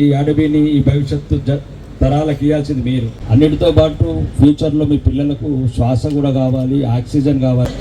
ఈ అడవిని ఈ భవిష్యత్తు తరాలకు ఇవ్వాల్సింది మీరు. అన్నిటితో పాటు ఫ్యూచర్లో మీ పిల్లలకు శ్వాస కూడా కావాలి, ఆక్సిజన్ కావాలి.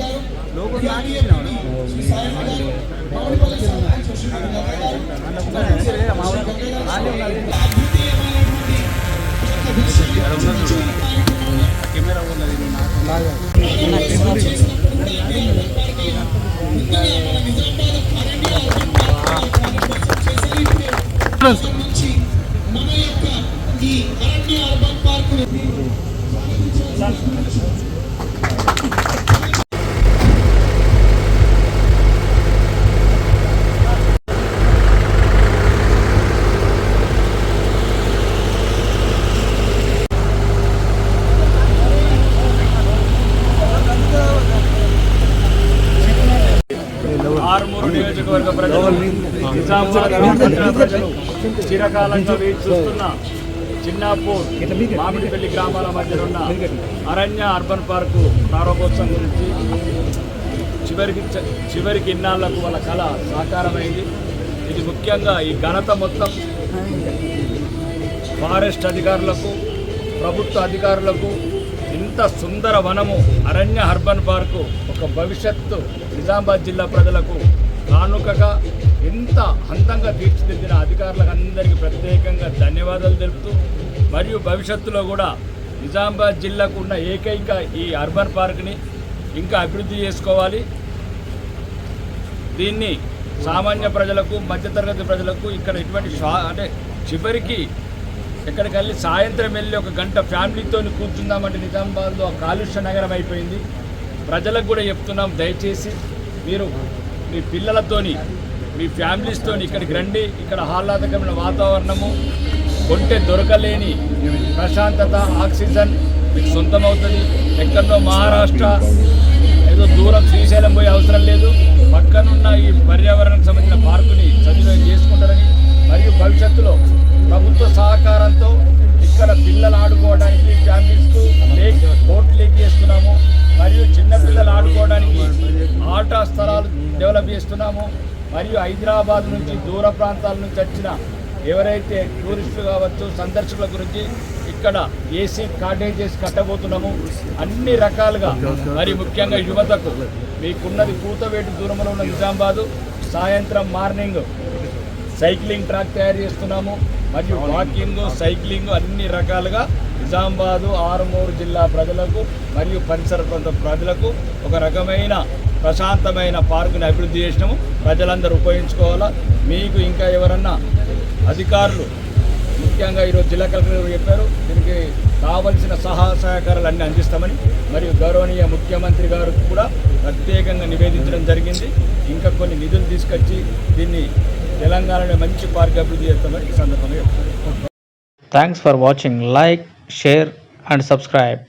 ఆరుమూరు నియోజకవర్గ ప్రజలు, నిజామాబాద్ ప్రజలు చిరకాలంగా వేచి చూస్తున్న చిన్నాపూర్ మామిడిపల్లి గ్రామాల మధ్యలో ఉన్న అరణ్య అర్బన్ పార్కు ప్రారంభోత్సవం గురించి చివరికి ఇన్నాళ్లకు వాళ్ళ కళ సాకారమైంది. ఇది ముఖ్యంగా ఈ ఘనత మొత్తం ఫారెస్ట్ అధికారులకు, ప్రభుత్వ అధికారులకు, ఇంత సుందర వనము అరణ్య అర్బన్ పార్కు ఒక భవిష్యత్తు నిజామాబాద్ జిల్లా ప్రజలకు కానుకగా ఇంత అందంగా తీర్చిదిద్దిన అధికారులకు అందరికీ ప్రత్యేకంగా ధన్యవాదాలు తెలుపుతూ, మరియు భవిష్యత్తులో కూడా నిజామాబాద్ జిల్లాకు ఉన్న ఏకైక ఈ అర్బన్ పార్క్ని ఇంకా అభివృద్ధి చేసుకోవాలి. దీన్ని సామాన్య ప్రజలకు, మధ్యతరగతి ప్రజలకు ఇక్కడ ఇటువంటి అంటే చివరికి ఎక్కడికి వెళ్ళి సాయంత్రం వెళ్ళి ఒక గంట ఫ్యామిలీతో కూర్చుందామంటే నిజామాబాద్లో కాలుష్య నగరం అయిపోయింది. ప్రజలకు కూడా చెప్తున్నాం, దయచేసి మీరు మీ పిల్లలతోని, మీ ఫ్యామిలీస్తోని ఇక్కడికి రండి. ఇక్కడ ఆహ్లాదకరమైన వాతావరణము, కొంటే దొరకలేని ప్రశాంతత, ఆక్సిజన్ మీకు సొంతమవుతుంది. ఎక్కడో మహారాష్ట్ర ఏదో దూరం శ్రీశైలం పోయే అవసరం లేదు. పక్కనున్న ఈ పర్యావరణానికి సంబంధించిన పార్కుని సద్వినియోగం చేసుకుంటారని, మరియు భవిష్యత్తులో ప్రభుత్వ సహకారంతో ఇక్కడ పిల్లలు ఆడుకోవడానికి ఫ్యామిలీస్కు బోట్ లీక్ చేస్తున్నాము, మరియు చిన్నపిల్లలు ఆడుకోవడానికి ఆట స్థలాలు డెవలప్ చేస్తున్నాము. మరియు హైదరాబాద్ నుంచి దూర ప్రాంతాల నుంచి వచ్చిన ఎవరైతే టూరిస్టులు కావచ్చు, సందర్శకుల గురించి ఇక్కడ ఏసీ కాటేజెస్ కట్టబోతున్నాము. అన్ని రకాలుగా, మరి ముఖ్యంగా యువతకు మీకున్నది కూతవేటు దూరంలో ఉన్న నిజామాబాదు, సాయంత్రం మార్నింగ్ సైక్లింగ్ ట్రాక్ తయారు చేస్తున్నాము. మరియు వాకింగ్, సైక్లింగ్ అన్ని రకాలుగా నిజామాబాదు, ఆరుమూరు జిల్లా ప్రజలకు మరియు పరిసర ప్రాంత ప్రజలకు ఒక రకమైన ప్రశాంతమైన పార్కుని అభివృద్ధి చేసినాము. ప్రజలందరూ ఉపయోగించుకోవాలా. మీకు ఇంకా ఎవరన్నా అధికారులు, ముఖ్యంగా ఈరోజు జిల్లా కలెక్టర్ చెప్పారు, దీనికి కావలసిన సహకారాలు అన్నీ అందిస్తామని, మరియు గౌరవనీయ ముఖ్యమంత్రి గారు కూడా ప్రత్యేకంగా నివేదించడం జరిగింది. ఇంకా కొన్ని నిధులు తీసుకొచ్చి దీన్ని తెలంగాణలో మంచి పార్క్ అభివృద్ధి చేస్తామని ఈ సందర్భంగా చెప్తాను. Thanks for watching. Like, share and subscribe.